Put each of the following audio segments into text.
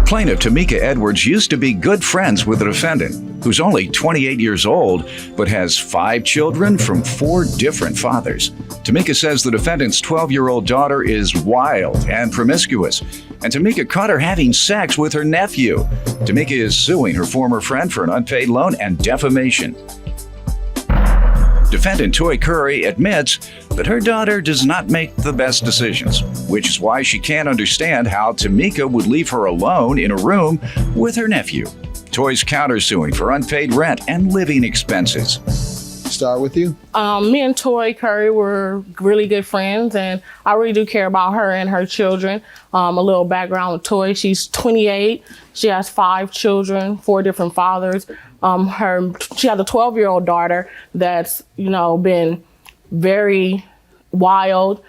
Plaintiff Tamika Edwards used to be good friends with the defendant, who's only 28 years old, but has 5 children from 4 different fathers. Tamika says the defendant's 12-year-old daughter is wild and promiscuous, and Tamika caught her having sex with her nephew. Tamika is suing her former friend for an unpaid loan and defamation. Defendant Toy Curry admits that her daughter does not make the best decisions, which is why she can't understand how Tamika would leave her alone in a room with her nephew. Toy's countersuing for unpaid rent and living expenses. Start with you. Me and Toy Curry were really good friends, and I really do care about her and her children. A little background with Toy: she's 28. She has 5 children, 4 different fathers. She has a 12-year-old daughter that's, been very wild.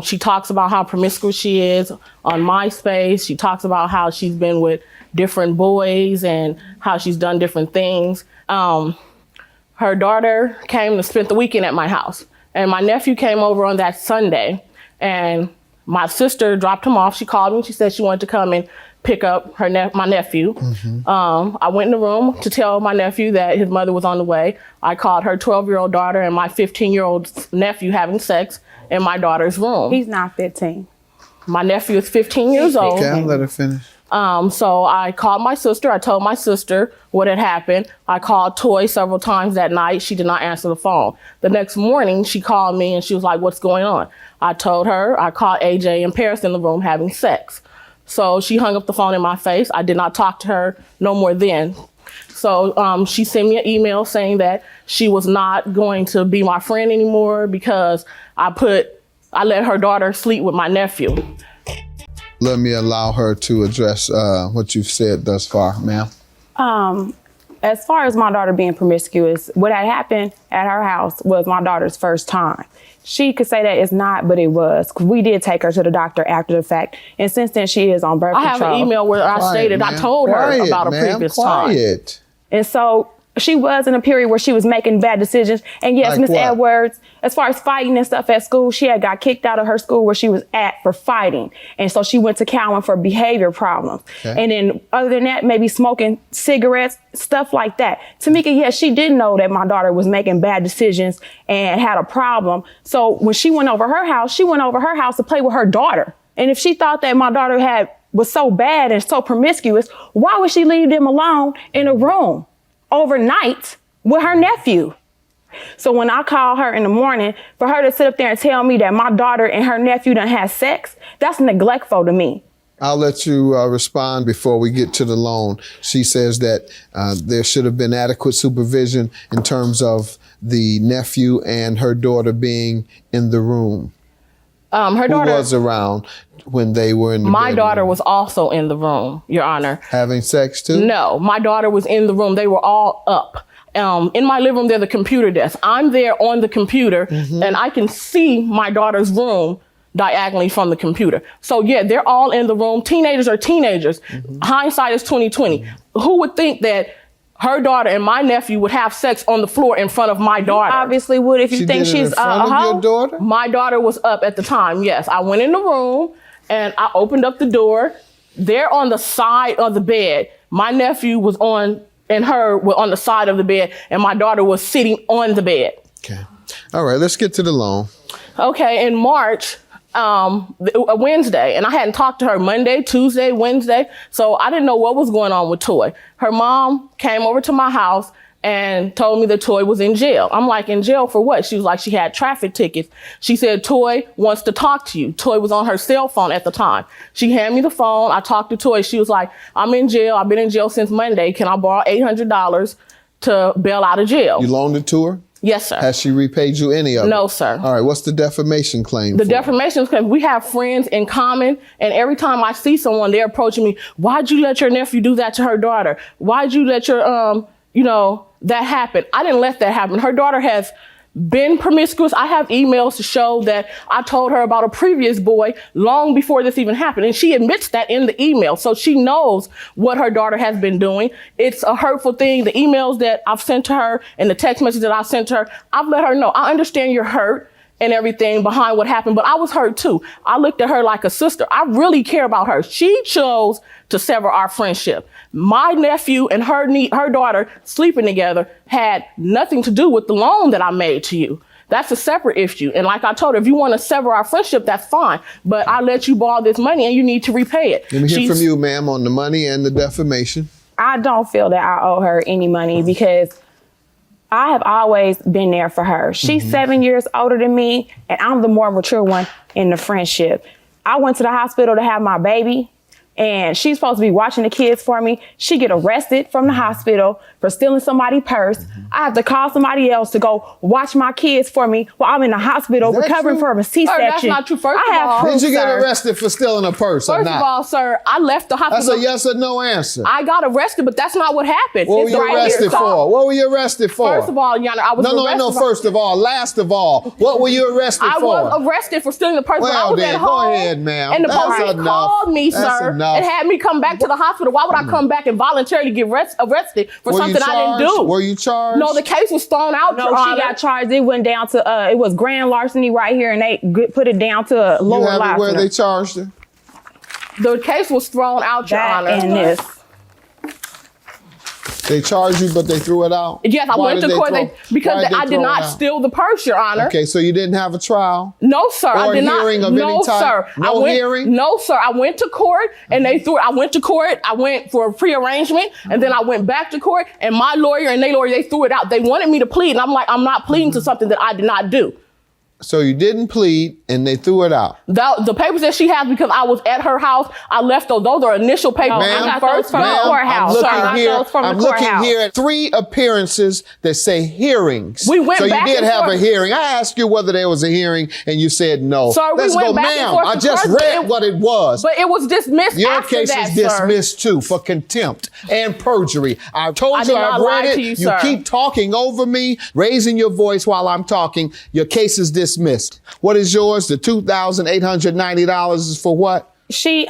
She talks about how promiscuous she is on MySpace. She talks about how she's been with different boys and how she's done different things. Her daughter came to spend the weekend at my house, and my nephew came over on that Sunday, and my sister dropped him off. She called me. She said she wanted to come and pick up my nephew. I went in the room to tell my nephew that his mother was on the way. I caught her 12-year-old daughter and my 15-year-old nephew having sex in my daughter's room. He's not 15. My nephew is 15 years old. Okay, I'll let her finish. So I called my sister. I told my sister what had happened. I called Toy several times that night. She did not answer the phone. The next morning, she called me and she was like, "What's going on?" I told her I caught AJ and Paris in the room having sex. So she hung up the phone in my face. I did not talk to her no more then. So she sent me an email saying that she was not going to be my friend anymore because I let her daughter sleep with my nephew. Let me allow her to address what you've said thus far, ma'am. As far as my daughter being promiscuous, what had happened at her house was my daughter's first time. She could say that it's not, but it was. We did take her to the doctor after the fact. And since then, she is on birth control. I have an email where I stated I told her about a previous time. And so she was in a period where she was making bad decisions. And yes, Miss Edwards, as far as fighting and stuff at school, she had got kicked out of her school where she was at for fighting. And so she went to Cowan for behavior problems. Okay. And then other than that, maybe smoking cigarettes, stuff like that. Tamika, yes, she did know that my daughter was making bad decisions and had a problem. So when she went over her house, to play with her daughter. And if she thought that my daughter was so bad and so promiscuous, why would she leave them alone in a room overnight with her nephew? So when I call her in the morning, for her to sit up there and tell me that my daughter and her nephew done had sex, that's neglectful to me. I'll let you respond before we get to the loan. She says that there should have been adequate supervision in terms of the nephew and her daughter being in the room. Her daughter was around when they were in the My bedroom. daughter was also in the room, Your Honor. Having sex too? No, my daughter was in the room. They were all up. In my living room, there's a computer desk. I'm there on the computer, and I can see my daughter's room diagonally from the computer. So yeah, they're all in the room. Teenagers are teenagers. Hindsight is 20/20. Who would think that her daughter and my nephew would have sex on the floor in front of my daughter? You obviously would if you think she's a hoe. Your daughter? My daughter was up at the time, yes. I went in the room and I opened up the door. They're on the side of the bed. My nephew was and her were on the side of the bed, and my daughter was sitting on the bed. Okay. All right, let's get to the loan. Okay, in March, a Wednesday, and I hadn't talked to her Monday, Tuesday, Wednesday, so I didn't know what was going on with Toy. Her mom came over to my house and told me that Toy was in jail. I'm like, in jail for what? She was like, she had traffic tickets. She said, Toy wants to talk to you. Toy was on her cell phone at the time. She handed me the phone. I talked to Toy. She was like, I'm in jail. I've been in jail since Monday. Can I borrow $800 to bail out of jail? You loaned it to her? Yes, sir. Has she repaid you any of it? No, sir. All right, what's the defamation claim? The defamation claim, we have friends in common, and every time I see someone, they're approaching me, why'd you let your nephew do that to her daughter? Why'd you let your, that happen? I didn't let that happen. Her daughter has been promiscuous. I have emails to show that I told her about a previous boy long before this even happened. And she admits that in the email. So she knows what her daughter has been doing. It's a hurtful thing. The emails that I've sent to her and the text message that I sent to her, I've let her know, I understand you're hurt. and everything behind what happened, but I was hurt too. I looked at her like a sister. I really care about her. She chose to sever our friendship. My nephew and her daughter sleeping together had nothing to do with the loan that I made to you. That's a separate issue. And like I told her, if you want to sever our friendship, that's fine. But I let you borrow this money and you need to repay it. Let me hear from you, ma'am, on the money and the defamation. I don't feel that I owe her any money because I have always been there for her. She's 7 years older than me, and I'm the more mature one in the friendship. I went to the hospital to have my baby, and she's supposed to be watching the kids for me. She get arrested from the hospital for stealing somebody's purse. I have to call somebody else to go watch my kids for me while I'm in the hospital recovering from a C-section. Sir, that's not true. First of all, did you get arrested for stealing a purse or not? First of all, sir, I left the hospital. That's a yes or no answer. I got arrested, but that's not what happened. What were you arrested for? What were you arrested for? First of all, Your Honor, I was arrested. No, first of all. Last of all, what were you arrested for? I was arrested for stealing the purse, but I was at home. Go ahead, ma'am. And the police called me, That's sir, enough. and had me come back to the hospital. Why would I come back and voluntarily get arrested for something I didn't do? Were you charged? No, the case was thrown out. No, she got charged. It went down to, it was grand larceny right here, and they put it down to lower You have it larceny. where they charged her? The case was thrown out, Your Honor. And this. They charged you, but they threw it out? Yes, I went to court because I did not steal. steal the purse, Your Honor. Okay, so you didn't have a trial? No, sir. Or I did not. hearing of No, any type? sir. No hearing? No, sir. I went to court and they threw. I went to court. I went for a prearrangement and then I went back to court and my lawyer and their lawyer, they threw it out. They wanted me to plead and I'm like, I'm not pleading to something that I did not do. So you didn't plead and they threw it out? The papers that she has, because I was at her house, I left those. Those are initial papers. Ma'am, I got those from the courthouse. I'm looking here at 3 appearances that say hearings. We went so back you did and have forth. a hearing. I asked you whether there was a hearing and you said no. Sir, we Let's went go, back and ma'am. forth I to just court, read what it was. But it was dismissed Your after case that, is dismissed too for contempt and perjury. I told did you not I've lie read it. to you, sir. keep talking over me, raising your voice while I'm talking. Your case is dismissed. What is yours? The $2,890 is for what? She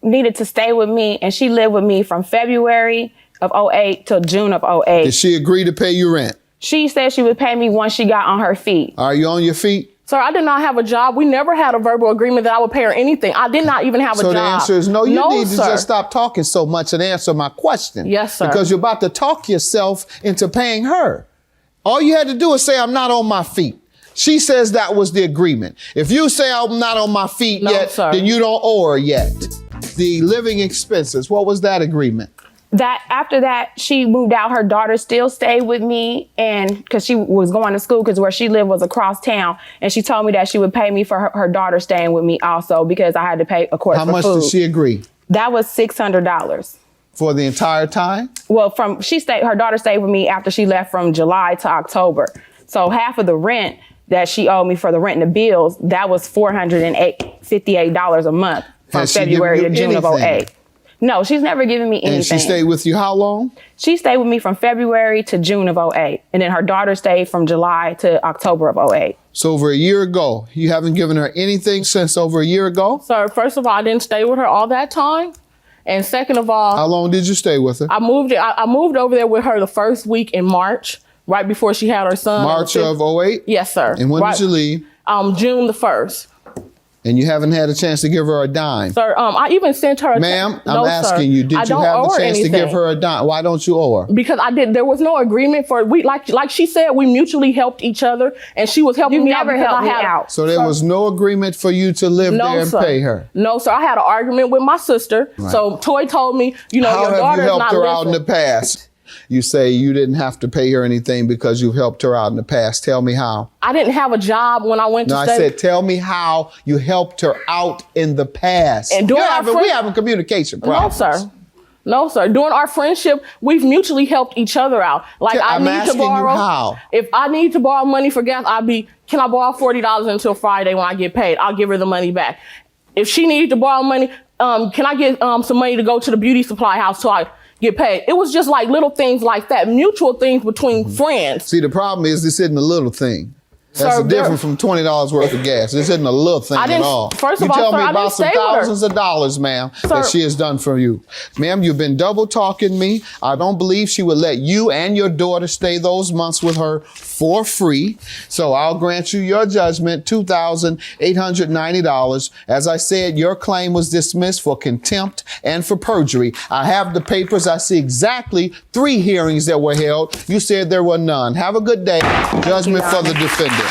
needed to stay with me, and she lived with me from February of 08 till June of 08. Did she agree to pay you rent? She said she would pay me once she got on her feet. Are you on your feet? Sir, I did not have a job. We never had a verbal agreement that I would pay her anything. I did not even have a job. So the answer is no. You need to sir. just stop talking so much and answer my question. Yes, sir. Because you're about to talk yourself into paying her. All you had to do is say, I'm not on my feet. She says that was the agreement. If you say I'm not on my feet yet, sir. then you don't owe her yet. The living expenses, what was that agreement? That after that, she moved out. Her daughter still stayed with me, and because she was going to school, because where she lived was across town, and she told me that she would pay me for her daughter staying with me also, because I had to pay, of course, How for much food. did she agree? That was $600. For the entire time? Well, her daughter stayed with me after she left from July to October. So half of the rent that she owed me for the rent and the bills, that was $458 a month from February to June of 08. No, she's never given me anything. And she stayed with you how long? She stayed with me from February to June of 08. And then her daughter stayed from July to October of 08. So over a year ago, you haven't given her anything since over a year ago? Sir, first of all, I didn't stay with her all that time. And second of all, how long did you stay with her? I moved over there with her the first week in March, right before she had her son. March of 08? Yes, sir. And when did you leave? June the 1st. And you haven't had a chance to give her a dime? Sir, I even sent her Ma'am, no, I'm asking you, did you have the chance to give her a dime? Why don't you owe her? Because there was no agreement for, like she said, we mutually helped each other, and she was helping me out. You never helped me out. So there was no agreement for you to live there and pay her? No, sir. I had an argument with my sister. Right. So Toy told me, your daughter's not How have you helped her out in the listening. past? You say you didn't have to pay her anything because you helped her out in the past. Tell me how. I didn't have a job when I went to study. I said, tell me how you helped her out in the past. And we having communication problems. No, sir. No, sir. During our friendship, we've mutually helped each other out. Like I'm asking you how. If I need to borrow money for gas, can I borrow $40 until Friday when I get paid? I'll give her the money back. If she needs to borrow money, can I get some money to go to the beauty supply house till I get paid? It was just like little things like that, mutual things between friends. See, the problem is this isn't a little thing. That's Sir, different from $20 worth of gas. This isn't a little thing I at didn't- all. first of you all, tell sir, me I about didn't some stay with her. thousands of dollars, ma'am, that Sir- she has done for you. Ma'am, you've been double talking me. I don't believe she would let you and your daughter stay those months with her for free. So I'll grant you your judgment, $2,890. As I said, your claim was dismissed for contempt and for perjury. I have the papers. I see exactly 3 hearings that were held. You said there were none. Have a good day. Judgment for the defendant.